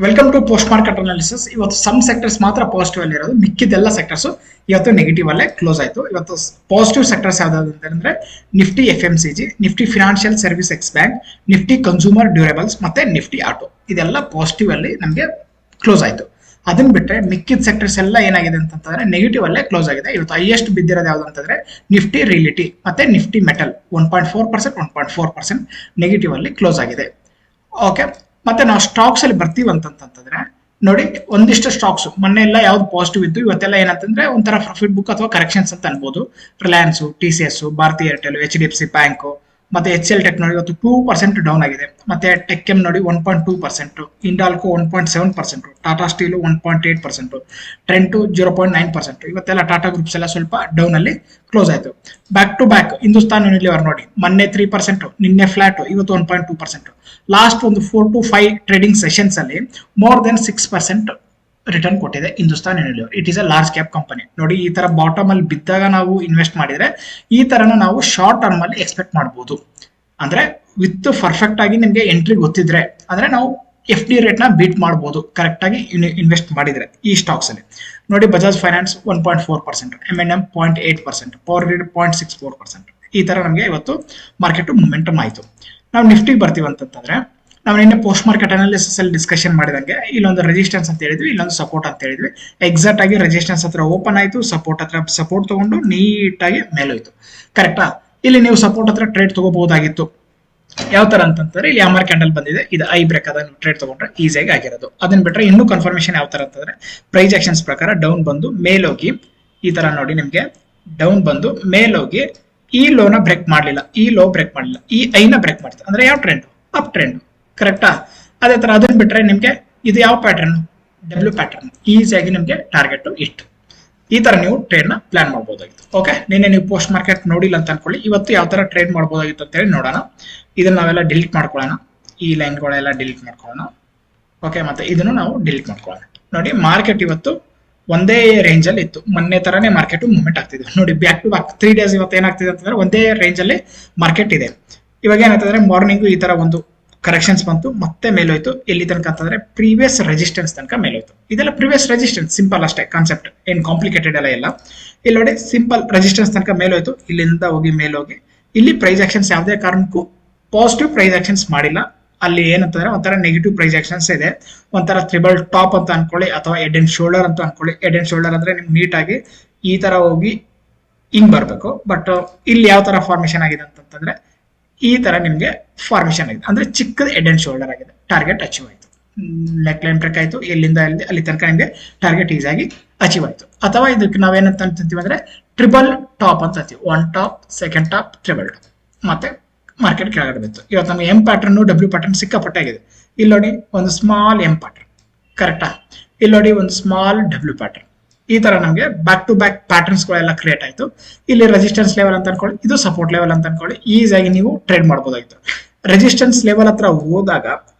Welcome to post market analysis. ಇವತ್ತು some sectors ಮಾತ್ರ positive ಅಲ್ಲಿ ಇರೋದು, ಮಿಕ್ಕಿದೆಲ್ಲ ಸೆಕ್ಟರ್ಸ್ ಇವತ್ತು ನೆಗೆಟಿವ್ ಅಲ್ಲೇ ಕ್ಲೋಸ್ ಆಯ್ತು. ಇವತ್ತು ಪಾಸಿಟಿವ್ ಸೆಕ್ಟರ್ಸ್ ಯಾವ್ದಾದ್ರು ಅಂತಂದ್ರೆ Nifty FMCG, Nifty financial service ex bank, Nifty consumer durables ಮತ್ತೆ ನಿಫ್ಟಿ ಆಟೋ. ಇದೆಲ್ಲ ಪಾಸಿಟಿವ್ ಅಲ್ಲಿ ನಮಗೆ ಕ್ಲೋಸ್ ಆಯ್ತು. ಅದನ್ನ ಬಿಟ್ಟರೆ ಮಿಕ್ಕಿದ ಸೆಕ್ಟರ್ಸ್ ಎಲ್ಲ ಏನಾಗಿದೆ ಅಂತಂದ್ರೆ ನೆಗೆಟಿವ್ ಅಲ್ಲೇ ಕ್ಲೋಸ್ ಆಗಿದೆ. ಇವತ್ತು ಹೈಯೆಸ್ಟ್ ಬಿದ್ದಿರೋದು ಯಾವ್ದು ಅಂತಂದ್ರೆ ನಿಫ್ಟಿ ರಿಯಲಿಟಿ ಮತ್ತೆ ನಿಫ್ಟಿ ಮೆಟಲ್ 1.4%, 1.4% ನೆಗೆಟಿವ್ ಅಲ್ಲಿ ಕ್ಲೋಸ್ ಆಗಿದೆ. ಓಕೆ, ಮತ್ತೆ ನಾವು ಸ್ಟಾಕ್ಸ್ ಅಲ್ಲಿ ಬರ್ತೀವಿ ಅಂತಂದ್ರೆ ನೋಡಿ, ಒಂದಿಷ್ಟು ಸ್ಟಾಕ್ಸ್ ಮೊನ್ನೆ ಎಲ್ಲ ಯಾವ್ದು ಪಾಸಿಟಿವ್ ಇತ್ತು, ಇವತ್ತೆಲ್ಲ ಏನಂತಂದ್ರೆ ಒಂಥರ ಪ್ರಾಫಿಟ್ ಬುಕ್ ಅಥವಾ ಕರೆಕ್ಷನ್ಸ್ ಅಂತ ಅನ್ಬೋದು. Reliance, TCS, Bharti Airtel, HDFC bank ಮತ್ತೆ HCL ಟೆಕ್ನಾಲಜಿ ಇವತ್ತು 2% ಡೌನ್ ಆಗಿದೆ. ಮತ್ತೆ ಟೆಕ್ಎಂ ನೋಡಿ 1.2%, ಇಂಡಾಲ್ಕೋ 1.7%, ಟಾಟಾ ಸ್ಟೀಲ್ 1.8%, ಟ್ರೆಂಟು 0.9%. ಇವತ್ತೆಲ್ಲ ಟಾಟಾ ಗ್ರೂಪ್ಸ್ ಎಲ್ಲ ಸ್ವಲ್ಪ ಡೌನ್ ಅಲ್ಲಿ ಕ್ಲೋಸ್ ಆಯ್ತು. Back to back Hindustan Unilever ನೋಡಿ, ಮೊನ್ನೆ 3%, ನಿನ್ನೆ ಫ್ಲಾಟ್, ಇವತ್ತು 1.2%. ಲಾಸ್ಟ್ ಒಂದು 4 to 5 ಟ್ರೇಡಿಂಗ್ ಸೆಷನ್ಸ್ ಅಲ್ಲಿ ಮೋರ್ ದೆನ್ 6% ರಿಟರ್ನ್ ಕೊಟ್ಟಿದೆ Hindustan Unilever. It is a large cap company. ನೋಡಿ, ಈ ತರ ಬಾಟಮ್ ಅಲ್ಲಿ ಬಿದ್ದಾಗ ನಾವು ಇನ್ವೆಸ್ಟ್ ಮಾಡಿದ್ರೆ ಈ ತರನ ನಾವು ಶಾರ್ಟ್ ಟರ್ಮ್ ಅಲ್ಲಿ ಎಕ್ಸ್ಪೆಕ್ಟ್ ಮಾಡಬಹುದು. ಅಂದ್ರೆ ವಿತ್ ಪರ್ಫೆಕ್ಟ್ ಆಗಿ ನಿಮ್ಗೆ ಎಂಟ್ರಿ ಗೊತ್ತಿದ್ರೆ ಅಂದ್ರೆ ನಾವು FD ರೇಟ್ ನ ಬೀಟ್ ಮಾಡಬಹುದು ಕರೆಕ್ಟ್ ಆಗಿ ಇನ್ವೆಸ್ಟ್ ಮಾಡಿದ್ರೆ ಈ ಸ್ಟಾಕ್ಸ್ ಅಲ್ಲಿ. ನೋಡಿ, Bajaj finance 1.4%, M&M 0.8%, power grid 0.64%. ಈ ತರ ನಮಗೆ ಇವತ್ತು ಮಾರ್ಕೆಟ್ ಮೊಮೆಂಟಮ್ ಆಯ್ತು. ನಾವು ನಿಫ್ಟಿಗೆ ಬರ್ತೀವಿ ಅಂತಂದ್ರೆ ನಾವು ನಿನ್ನೆ ಪೋಸ್ಟ್ ಮಾರ್ಕೆಟ್ ಅನಾಲಿಸಿಸ್ ಅಲ್ಲಿ ಡಿಸ್ಕಷನ್ ಮಾಡಿದಂಗೆ ಇಲ್ಲೊಂದು ರೆಸಿಸ್ಟೆನ್ಸ್ ಅಂತ ಹೇಳಿದ್ವಿ, ಇಲ್ಲೊಂದು ಸಪೋರ್ಟ್ ಅಂತ ಹೇಳಿದ್ವಿ. ಎಕ್ಸಾಕ್ಟ್ ಆಗಿ ರೆಸಿಸ್ಟೆನ್ಸ್ ಹತ್ರ ಓಪನ್ ಆಯ್ತು, ಸಪೋರ್ಟ್ ಹತ್ರ ಸಪೋರ್ಟ್ ತಗೊಂಡು ನೀಟಾಗಿ ಮೇಲೋಯ್ತು. ಕರೆಕ್ಟಾ? ಇಲ್ಲಿ ನೀವು ಸಪೋರ್ಟ್ ಹತ್ರ ಟ್ರೇಡ್ ತಗೋಬಹುದಾಗಿತ್ತು. ಯಾವ ತರ ಅಂತಂದ್ರೆ ಇಲ್ಲಿ ಅಮರ್ ಕ್ಯಾಂಡಲ್ ಬಂದಿದೆ, ಇದು ಐ ಬ್ರೇಕ್ ಅದ, ಟ್ರೇಡ್ ತಗೊಂಡ್ರೆ ಈಸಿಯಾಗಿ ಆಗಿರೋದು. ಅದನ್ನ ಬಿಟ್ರೆ ಇನ್ನೂ ಕನ್ಫರ್ಮೇಶನ್ ಯಾವ ತರ ಅಂತಂದ್ರೆ ಪ್ರೈಸ್ ಆಕ್ಷನ್ಸ್ ಪ್ರಕಾರ ಡೌನ್ ಬಂದು ಮೇಲೋಗಿ ಈ ತರ ನೋಡಿ, ನಿಮ್ಗೆ ಡೌನ್ ಬಂದು ಮೇಲೋಗಿ ಈ ಲೋನ ಬ್ರೇಕ್ ಮಾಡಲಿಲ್ಲ, ಈ ಲೋ ಬ್ರೇಕ್ ಮಾಡಲಿಲ್ಲ, ಈ ಐನ ಬ್ರೇಕ್ ಮಾಡ್ತಾರೆ. ಅಂದ್ರೆ ಯಾವ ಟ್ರೆಂಡ್? Up trend. ಕರೆಕ್ಟಾ? ಅದೇ ತರ ಅದನ್ನ ಬಿಟ್ರೆ ನಿಮ್ಗೆ ಇದು ಯಾವ ಪ್ಯಾಟರ್ನ್? W pattern. ಈಸಿಯಾಗಿ ನಿಮ್ಗೆ ಟಾರ್ಗೆಟ್ ಇಟ್ಟು ಈ ತರ ನೀವು ಟ್ರೇಡ್ ನ ಪ್ಲಾನ್ ಮಾಡಬಹುದಾಗಿತ್ತು. ಓಕೆ, ನಿನ್ನೆ ನೀವು ಪೋಸ್ಟ್ ಮಾರ್ಕೆಟ್ ನೋಡಿಲ್ಲ ಅಂತ ಅನ್ಕೊಳ್ಳಿ, ಇವತ್ತು ಯಾವ ತರ ಟ್ರೇಡ್ ಮಾಡಬಹುದಾಗಿತ್ತು ಅಂತ ಹೇಳಿ ನೋಡೋಣ. ಇದನ್ನ ನಾವೆಲ್ಲ ಡಿಲೀಟ್ ಮಾಡ್ಕೊಳ್ಳೋಣ, ಈ ಲೈನ್ಗಳೆಲ್ಲ ಡಿಲೀಟ್ ಮಾಡ್ಕೊಳ್ಳೋಣ. ಓಕೆ, ಮತ್ತೆ ಇದನ್ನು ನಾವು ಡಿಲೀಟ್ ಮಾಡ್ಕೊಳ್ಳೋಣ. ನೋಡಿ, ಮಾರ್ಕೆಟ್ ಇವತ್ತು ಒಂದೇ ರೇಂಜ್ ಅಲ್ಲಿ ಇತ್ತು, ಮೊನ್ನೆ ತರಾನೇ ಮಾರ್ಕೆಟ್ ಮೂವ್ಮೆಂಟ್ ಆಗ್ತಿದೆ. ನೋಡಿ, ಬ್ಯಾಕ್ ಟು ಬ್ಯಾಕ್ 3 ಡೇಸ್ ಇವತ್ತು ಏನಾಗ್ತಿದೆ ಅಂತಂದ್ರೆ ಒಂದೇ ರೇಂಜ್ ಅಲ್ಲಿ ಮಾರ್ಕೆಟ್ ಇದೆ. ಇವಾಗ ಏನಾಗ್ತಂದ್ರೆ ಮಾರ್ನಿಂಗ್ ಈ ತರ ಒಂದು ಕರೆಕ್ಷನ್ಸ್ ಬಂತು, ಮತ್ತೆ ಮೇಲೋಯ್ತು. ಎಲ್ಲಿ ತನಕ ಅಂತಂದ್ರೆ ಪ್ರೀವಿಯಸ್ ರೆಸಿಸ್ಟೆನ್ಸ್ ತನಕ ಮೇಲೋಯ್ತು. ಇದೆಲ್ಲ ಪ್ರೀವಿಯಸ್ ರೆಸಿಸ್ಟೆನ್ಸ್, ಸಿಂಪಲ್ ಅಷ್ಟೇ ಕಾನ್ಸೆಪ್ಟ್, ಏನ್ ಕಾಂಪ್ಲಿಕೇಟೆಡ್ ಎಲ್ಲ ಇಲ್ಲ. ಇಲ್ಲಿ ನೋಡಿ, ಸಿಂಪಲ್ ರೆಸಿಸ್ಟೆನ್ಸ್ ತನಕ ಮೇಲೋಯ್ತು, ಇಲ್ಲಿಂದ ಹೋಗಿ ಮೇಲೋಗಿ ಇಲ್ಲಿ ಪ್ರೈಸ್ ಆಕ್ಷನ್ಸ್ ಯಾವುದೇ ಕಾರಣಕ್ಕೂ ಪಾಸಿಟಿವ್ ಪ್ರೈಸ್ ಆಕ್ಷನ್ಸ್ ಮಾಡಿಲ್ಲ. ಅಲ್ಲಿ ಏನಂತಂದ್ರೆ ಒಂಥರ ನೆಗೆಟಿವ್ ಪ್ರೈಸ್ ಆಕ್ಷನ್ಸ್ ಇದೆ. ಒಂಥರ ತ್ರಿಬಲ್ ಟಾಪ್ ಅಂತ ಅನ್ಕೊಳ್ಳಿ ಅಥವಾ ಹೆಡ್ ಅಂಡ್ ಶೋಲ್ಡರ್ ಅಂತ ಅನ್ಕೊಳ್ಳಿ. ಹೆಡ್ ಅಂಡ್ ಶೋಲ್ಡರ್ ಅಂದ್ರೆ ನಿಮ್ಗೆ ನೀಟಾಗಿ ಈ ತರ ಹೋಗಿ ಹಿಂಗ್ ಬರ್ಬೇಕು. ಬಟ್ ಇಲ್ಲಿ ಯಾವ ತರ ಫಾರ್ಮೇಶನ್ ಆಗಿದೆ ಅಂತಂದ್ರೆ ಈ ತರ ನಿಮ್ಗೆ ಫಾರ್ಮೇಶನ್ ಆಗಿದೆ, ಅಂದ್ರೆ ಚಿಕ್ಕದ ಹೆಡ್ ಅಂಡ್ ಶೋಲ್ಡರ್ ಆಗಿದೆ. ಟಾರ್ಗೆಟ್ ಅಚೀವ್ ಆಯ್ತು, ನೆಕ್ ಲೈನ್ ಬ್ರೇಕ್ ಆಯ್ತು, ಎಲ್ಲಿಂದ ಅಲ್ಲಿ ತನಕ ನಿಮ್ಗೆ ಟಾರ್ಗೆಟ್ ಈಸಾಗಿ ಅಚೀವ್ ಆಯ್ತು. ಅಥವಾ ಇದಕ್ಕೆ ನಾವೇನಂತ ಅಂತೀವಿ ಅಂದ್ರೆ ಟ್ರಿಬಲ್ ಟಾಪ್ ಅಂತ ಅಂತೀವಿ. 1 top, 2nd top, triple top, ಮತ್ತೆ ಮಾರ್ಕೆಟ್ ಕೆಳಗಡೆ ಬಿತ್ತು. ಇವತ್ತು ನಮ್ಗೆ M ಪ್ಯಾಟರ್ನ್, W ಪ್ಯಾಟರ್ನ್ ಸಿಕ್ಕಾಪಟ್ಟೆ ಆಗಿದೆ. ಇಲ್ಲಿ ನೋಡಿ ಒಂದು ಸ್ಮಾಲ್ M ಪ್ಯಾಟರ್ನ್, ಕರೆಕ್ಟಾ? ಇಲ್ಲಿ ನೋಡಿ ಒಂದು ಸ್ಮಾಲ್ W ಪ್ಯಾಟರ್ನ್. ಈ ತರ ನಮಗೆ ಬ್ಯಾಕ್ ಟು ಬ್ಯಾಕ್ ಪ್ಯಾಟರ್ನ್ಸ್ ಗಳೆಲ್ಲ ಕ್ರಿಯೇಟ್ ಆಯ್ತು. ಇಲ್ಲಿ ರೆಸಿಸ್ಟೆನ್ಸ್ ಲೆವೆಲ್ ಅಂತ ಅನ್ಕೊಳ್ಳಿ, ಇದು ಸಪೋರ್ಟ್ ಲೆವೆಲ್ ಅಂತ ಅನ್ಕೊಳ್ಳಿ. ಈಸಿಯಾಗಿ ನೀವು ಟ್ರೇಡ್ ಮಾಡಬಹುದಾಗಿತ್ತು. ರೆಸಿಸ್ಟೆನ್ಸ್ ಲೆವೆಲ್ ಹತ್ರ ಹೋದಾಗ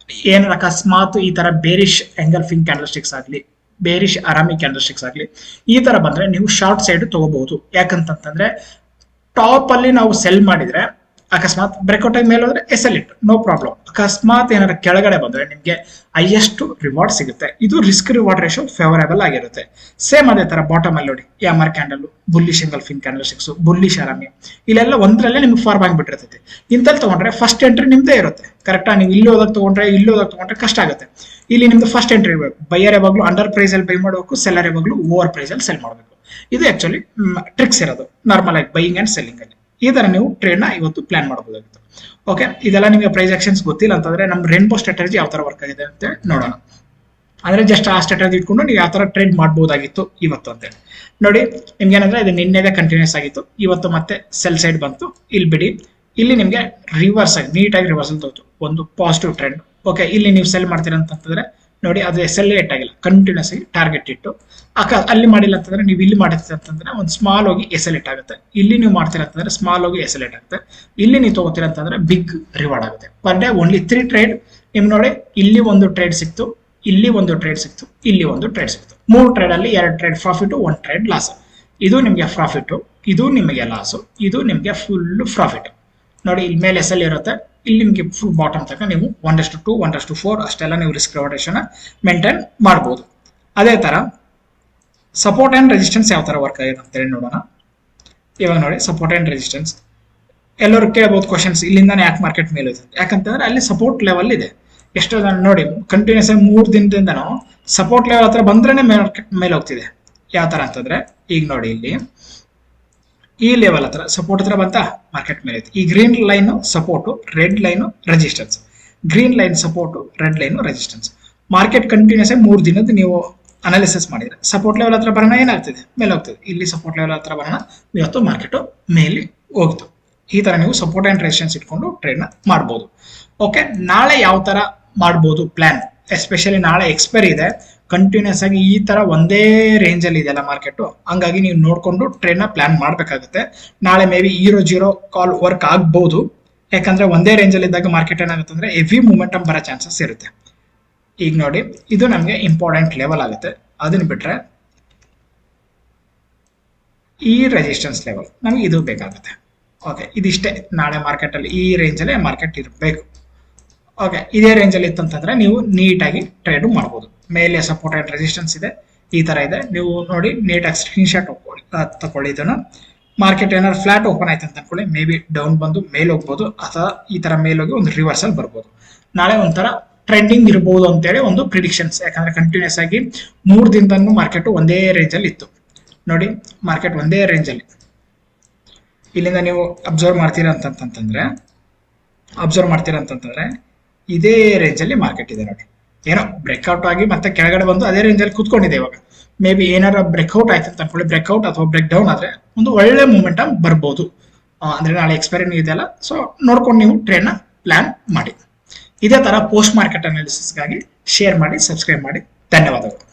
ಏನಾರ ಅಕಸ್ಮಾತ್ ಈ ತರ ಬೇರಿಶ್ ಎಂಗಲ್ಫಿಂಗ್ ಕ್ಯಾಂಡಲ್ ಸ್ಟಿಕ್ಸ್ ಆಗ್ಲಿ, ಬೇರಿಶ್ ಅರಾಮಿ ಕ್ಯಾಂಡಲ್ ಸ್ಟಿಕ್ಸ್ ಆಗ್ಲಿ, ಈ ತರ ಬಂದ್ರೆ ನೀವು ಶಾರ್ಟ್ ಸೈಡ್ ತಗೋಬಹುದು. ಯಾಕಂತಂದ್ರೆ ಟಾಪ್ ಅಲ್ಲಿ ನಾವು ಸೆಲ್ ಮಾಡಿದ್ರೆ ಅಕಸ್ಮಾತ್ ಬ್ರೇಕ್ಔಟ್ ಆಗಿ ಮೇಲೆ ಹೋದ್ರೆ SL ಇಟ್, ನೋ ಪ್ರಾಬ್ಲಮ್. ಅಕಸ್ಮಾತ್ ಏನಾರ ಕೆಳಗಡೆ ಬಂದ್ರೆ ನಿಮ್ಗೆ ಹೈಯೆಸ್ಟ್ ರಿವಾರ್ಡ್ ಸಿಗುತ್ತೆ. ಇದು ರಿಸ್ಕ್ ರಿವಾರ್ಡ್ ರೇಷಿಯೋ ಫೇವರೇಬಲ್ ಆಗಿರುತ್ತೆ. ಸೇಮ್ ಅದೇ ತರ ಬಾಟಮ್ ಅಲ್ಲಿ ನೋಡಿ, hammer candle, bullish engulfing candlesticks, bullish harami, ಇಲ್ಲೆಲ್ಲ ಒಂದ್ರಲ್ಲೇ ನಿಮ್ಗೆ ಫಾರ್ಮ್ ಆಗಿಬಿಟ್ಟಿರ್ತೈತಿ. ಇಂತಲ್ಲಿ ತಗೊಂಡ್ರೆ ಫಸ್ಟ್ ಎಂಟ್ರಿ ನಿಮ್ದೇ ಇರುತ್ತೆ. ಕರೆಕ್ಟಾ? ನೀವು ಇಲ್ಲಿ ಹೋದಾಗ ತಗೊಂಡ್ರೆ ಕಷ್ಟ ಆಗುತ್ತೆ. ಇಲ್ಲಿ ನಿಮ್ದು ಫಸ್ಟ್ ಎಂಟ್ರಿ ಇರಬೇಕು. ಬೈಯರ್ ಯಾವಾಗಲೂ ಅಂಡರ್ ಪ್ರೈಸ್ ಅಲ್ಲಿ ಬೈ ಮಾಡಬೇಕು, ಸೆಲ್ಲರ್ ಯಾವಾಗಲೂ ಓವರ್ ಪ್ರೈಸ್ ಅಲ್ಲಿ ಸೆಲ್ ಮಾಡಬೇಕು. ಇದು ಆಕ್ಚುಲಿ ಟ್ರಿಕ್ಸ್ ಇರೋದು ನಾರ್ಮಲ್ ಆಗಿ ಬೈಯಿಂಗ್ ಅಂಡ್ ಸೆಲ್ಲಿಂಗ್ ಅಲ್ಲಿ. ಈ ತರ ನೀವು ಟ್ರೇಡ್ ನ ಇವತ್ತು ಪ್ಲಾನ್ ಮಾಡಬಹುದಾಗಿತ್ತು. ಓಕೆ, ಇದೆಲ್ಲ ನಿಮಗೆ ಪ್ರೈಸ್ ಆಕ್ಷನ್ಸ್ ಗೊತ್ತಿಲ್ಲ ಅಂತಂದ್ರೆ ನಮ್ ರೇನ್ಬೋ ಸ್ಟ್ರಾಟಜಿ ಯಾವ ತರ ವರ್ಕ್ ಆಗಿದೆ ಅಂತ ನೋಡೋಣ. ಅಂದ್ರೆ ಜಸ್ಟ್ ಆ ಸ್ಟ್ರಾಟಜಿ ಇಟ್ಕೊಂಡು ನೀವು ಯಾವ ತರ ಟ್ರೇಡ್ ಮಾಡಬಹುದಾಗಿತ್ತು ಇವತ್ತು ಅಂತ ಹೇಳಿ ನೋಡಿ. ನಿಮ್ಗೆ ಏನಂದ್ರೆ ಇದು ನಿನ್ನೆದೇ ಕಂಟಿನ್ಯೂಸ್ ಆಗಿತ್ತು, ಇವತ್ತು ಮತ್ತೆ ಸೆಲ್ ಸೈಡ್ ಬಂತು. ಇಲ್ಲಿ ಬಿಡಿ, ಇಲ್ಲಿ ನಿಮ್ಗೆ ರಿವರ್ಸ್ ಆಗಿ ನೀಟಾಗಿ ರಿವರ್ಸಲ್ ತೋತು, ಒಂದು ಪಾಸಿಟಿವ್ ಟ್ರೆಂಡ್. ಓಕೆ, ಇಲ್ಲಿ ನೀವು ಸೆಲ್ ಮಾಡ್ತೀರಾ ಅಂತಂದ್ರೆ ನೋಡಿ, ಅದು SL ಆಗಿಲ್ಲ, ಕಂಟಿನ್ಯೂಸ್ ಆಗಿ ಟಾರ್ಗೆಟ್ ಇಟ್ಟು ಅಲ್ಲಿ ಮಾಡಿಲ್ಲ ಅಂತಂದ್ರೆ ನೀವು ಇಲ್ಲಿ ಮಾಡ್ತೀರ ಅಂತಂದ್ರೆ ಒಂದು ಸ್ಮಾಲ್ ಹೋಗಿ SL ಆಗುತ್ತೆ. ಇಲ್ಲಿ ನೀವು ಮಾಡ್ತೀರ ಅಂತಂದ್ರೆ ಸ್ಮಾಲ್ ಹೋಗಿ SL ಆಗುತ್ತೆ. ಇಲ್ಲಿ ನೀವು ತಗೋತೀರ ಅಂತಂದ್ರೆ ಬಿಗ್ ರಿವಾರ್ಡ್ ಆಗುತ್ತೆ. Per day only 3 trade. ನಿಮ್ ನೋಡಿ, ಇಲ್ಲಿ ಒಂದು ಟ್ರೇಡ್ ಸಿಕ್ತು, ಇಲ್ಲಿ ಒಂದು ಟ್ರೇಡ್ ಸಿಕ್ತು, ಇಲ್ಲಿ ಒಂದು ಟ್ರೇಡ್ ಸಿಕ್ತು. 3 ಟ್ರೇಡ್ ಅಲ್ಲಿ 2 ಟ್ರೇಡ್ ಪ್ರಾಫಿಟ್, 1 ಟ್ರೇಡ್ ಲಾಸ್. ಇದು ನಿಮ್ಗೆ ಪ್ರಾಫಿಟ್, ಇದು ನಿಮಗೆ ಲಾಸ್, ಇದು ನಿಮ್ಗೆ ಫುಲ್ ಪ್ರಾಫಿಟ್. ನೋಡಿ, ಇಲ್ಲಿ ಮೇಲೆ SL ಇರುತ್ತೆ, ಇಲ್ಲಿ ನಿಮಗೆ ಫುಲ್ ಬಾಟಮ್ ತನಕ ನೀವು 1:2 1:4 ಅಷ್ಟೆಲ್ಲ ನೀವು ರಿಸ್ಕ್ ರಿವಾರ್ಡ್ ರೇಷಿಯೋನ ಮೇಂಟೈನ್ ಮಾಡ್ಬೋದು. ಅದೇ ತರ ಸಪೋರ್ಟ್ ಅಂಡ್ ರೆಸಿಸ್ಟೆನ್ಸ್ ಯಾವ ತರ ವರ್ಕ್ ಆಗಿದೆ ಅಂತೇಳಿ ನೋಡೋಣ. ಇವಾಗ ನೋಡಿ ಸಪೋರ್ಟ್ ಅಂಡ್ ರೆಸಿಸ್ಟೆನ್ಸ್ ಎಲ್ಲರೂ ಕೇಳಬಹುದು ಕ್ವಶನ್ಸ್, ಇಲ್ಲಿಂದಾನೆ ಯಾಕೆ ಮಾರ್ಕೆಟ್ ಮೇಲೆ ಹೋಯ್ತು ಯಾಕಂತಂದ್ರೆ ಅಲ್ಲಿ ಸಪೋರ್ಟ್ ಲೆವೆಲ್ ಇದೆ. ಎಷ್ಟೋ ಜನ ನೋಡಿ ಕಂಟಿನ್ಯೂಸ್ ಆಗಿ 3 ದಿನದಿಂದ ನಾವು ಸಪೋರ್ಟ್ ಲೆವೆಲ್ ಹತ್ರ ಬಂದ್ರೇನೆ ಮಾರ್ಕೆಟ್ ಮೇಲೆ ಹೋಗ್ತಿದೆ. ಯಾವ ತರ ಅಂತಂದ್ರೆ ಈಗ ನೋಡಿ ಇಲ್ಲಿ ಈ ಲೆವೆಲ್ ಹತ್ರ ಸಪೋರ್ಟ್ ಹತ್ರ ಬಂತ ಮಾರ್ಕೆಟ್ ಮೇಲೆ ಐತಿ. ಈ green line support, red line resistance, green line support, red line resistance. Market continues ಆಗಿ 3 ದಿನದ ನೀವು ಅನಾಲಿಸಿಸ್ ಮಾಡಿದ್ರೆ ಸಪೋರ್ಟ್ ಲೆವೆಲ್ ಹತ್ರ ಬರೋಣ ಏನಾಗ್ತಿದೆ ಮೇಲೆ ಹೋಗ್ತದೆ. ಇಲ್ಲಿ ಸಪೋರ್ಟ್ ಲೆವೆಲ್ ಹತ್ರ ಬರೋಣ ಇವತ್ತು ಮಾರ್ಕೆಟ್ ಮೇಲೆ ಹೋಗ್ತು. ಈ ತರ ನೀವು ಸಪೋರ್ಟ್ ಅಂಡ್ ರೆಸಿಸ್ಟೆನ್ಸ್ ಇಟ್ಕೊಂಡು ಟ್ರೇಡ್ ನ ಮಾಡಬಹುದು. ಓಕೆ, ನಾಳೆ ಯಾವ ತರ ಮಾಡಬಹುದು ಪ್ಲಾನ್, ಎಸ್ಪೆಷಲಿ ನಾಳೆ ಎಕ್ಸ್ಪೈರಿ ಇದೆ, ಕಂಟಿನ್ಯೂಸ್ ಆಗಿ ಈ ತರ ಒಂದೇ ರೇಂಜ್ ಅಲ್ಲಿ ಇದೆಯಲ್ಲ ಮಾರ್ಕೆಟ್, ಹಂಗಾಗಿ ನೀವು ನೋಡ್ಕೊಂಡು ಟ್ರೇಡ್ ನ ಪ್ಲಾನ್ ಮಾಡ್ಬೇಕಾಗುತ್ತೆ. ನಾಳೆ ಮೇ ಬಿ 0 ಕಾಲ್ ವರ್ಕ್ ಆಗ್ಬಹುದು, ಯಾಕಂದ್ರೆ ಒಂದೇ ರೇಂಜ್ ಅಲ್ಲಿ ಇದ್ದಾಗ ಮಾರ್ಕೆಟ್ ಏನಾಗುತ್ತೆ ಅಂದ್ರೆ ಹೆವಿ ಮೂಮೆಂಟಮ್ ಬರೋ ಚಾನ್ಸಸ್ ಇರುತ್ತೆ. ಈಗ ನೋಡಿ ಇದು ನಮಗೆ ಇಂಪಾರ್ಟೆಂಟ್ ಲೆವೆಲ್ ಆಗುತ್ತೆ. ಅದನ್ನ ಬಿಟ್ರೆ ಈ ರೆಸಿಸ್ಟೆನ್ಸ್ ಲೆವೆಲ್ ನಮಗೆ ಇದು ಬೇಕಾಗುತ್ತೆ. ಓಕೆ, ಇದಿಷ್ಟೇ ನಾಳೆ ಮಾರ್ಕೆಟ್ ಅಲ್ಲಿ ಈ ರೇಂಜ್ ಅಲ್ಲಿ ಮಾರ್ಕೆಟ್ ಇರಬೇಕು. ಓಕೆ, ಇದೇ ರೇಂಜ್ ಅಲ್ಲಿ ಇತ್ತಂತಂದ್ರೆ ನೀವು ನೀಟಾಗಿ ಟ್ರೇಡ್ ಮಾಡಬಹುದು. ಮೇಲೆ ಸಪೋರ್ಟ್ ಅಂಡ್ ರೆಸಿಸ್ಟೆನ್ಸ್ ಇದೆ, ಈ ತರ ಇದೆ, ನೀವು ನೋಡಿ ನೀಟಾಗಿ ಸ್ಕ್ರೀನ್ ಶಾಟ್ ತಗೊಳ್ಳಿ. ಇದನ್ನು ಮಾರ್ಕೆಟ್ ಏನಾದ್ರು ಫ್ಲಾಟ್ ಓಪನ್ ಆಯ್ತು ಅಂತ ಅನ್ಕೊಳ್ಳಿ, ಮೇ ಬಿ ಡೌನ್ ಬಂದು ಮೇಲ್ ಹೋಗ್ಬೋದು ಅಥವಾ ಈ ತರ ಮೇಲೋಗಿ ಒಂದು ರಿವರ್ಸಲ್ ಬರ್ಬೋದು. ನಾಳೆ ಒಂಥರ ಟ್ರೆಂಡಿಂಗ್ ಇರಬಹುದು ಅಂತೇಳಿ ಒಂದು ಪ್ರಿಡಿಕ್ಷನ್ಸ್. ಯಾಕಂದ್ರೆ ಕಂಟಿನ್ಯೂಸ್ ಆಗಿ 3 ದಿನದನ್ನು ಮಾರ್ಕೆಟ್ ಒಂದೇ ರೇಂಜ್ ಅಲ್ಲಿ ಇತ್ತು. ನೋಡಿ ಮಾರ್ಕೆಟ್ ಒಂದೇ ರೇಂಜ್ ಅಲ್ಲಿ, ಇಲ್ಲಿಂದ ನೀವು ಅಬ್ಸರ್ವ್ ಮಾಡ್ತೀರಾ ಅಂತಂತಂದ್ರೆ ಇದೇ ರೇಂಜ್ ಅಲ್ಲಿ ಮಾರ್ಕೆಟ್ ಇದೆ. ನೋಡಿ ಏನೋ ಬ್ರೇಕ್ಔಟ್ ಆಗಿ ಮತ್ತೆ ಕೆಳಗಡೆ ಬಂದು ಅದೇ ರೇಂಜ್ ಅಲ್ಲಿ ಕೂತ್ಕೊಂಡಿದೆ. ಇವಾಗ ಮೇ ಬಿ ಏನಾರ ಬ್ರೇಕ್ಔಟ್ ಆಯ್ತು ಅಂತ ಅನ್ಕೊಳ್ಳಿ, ಬ್ರೇಕ್ಔಟ್ ಅಥವಾ ಬ್ರೇಕ್ ಡೌನ್ ಆದ್ರೆ ಒಂದು ಒಳ್ಳೆ ಮೂಮೆಂಟಮ್ ಬರ್ಬೋದು. ಅಂದ್ರೆ ನಾಳೆ ಎಕ್ಸ್ಪೈರಿ ಇದೆಯಲ್ಲ, ಸೊ ನೋಡ್ಕೊಂಡು ನೀವು ಟ್ರೇಡ್ ನ ಪ್ಲಾನ್ ಮಾಡಿ. ಇದೇ ತರ ಪೋಸ್ಟ್ ಮಾರ್ಕೆಟ್ ಅನಾಲಿಸಿಸ್ಗಾಗಿ ಶೇರ್ ಮಾಡಿ, ಸಬ್ಸ್ಕ್ರೈಬ್ ಮಾಡಿ. ಧನ್ಯವಾದಗಳು.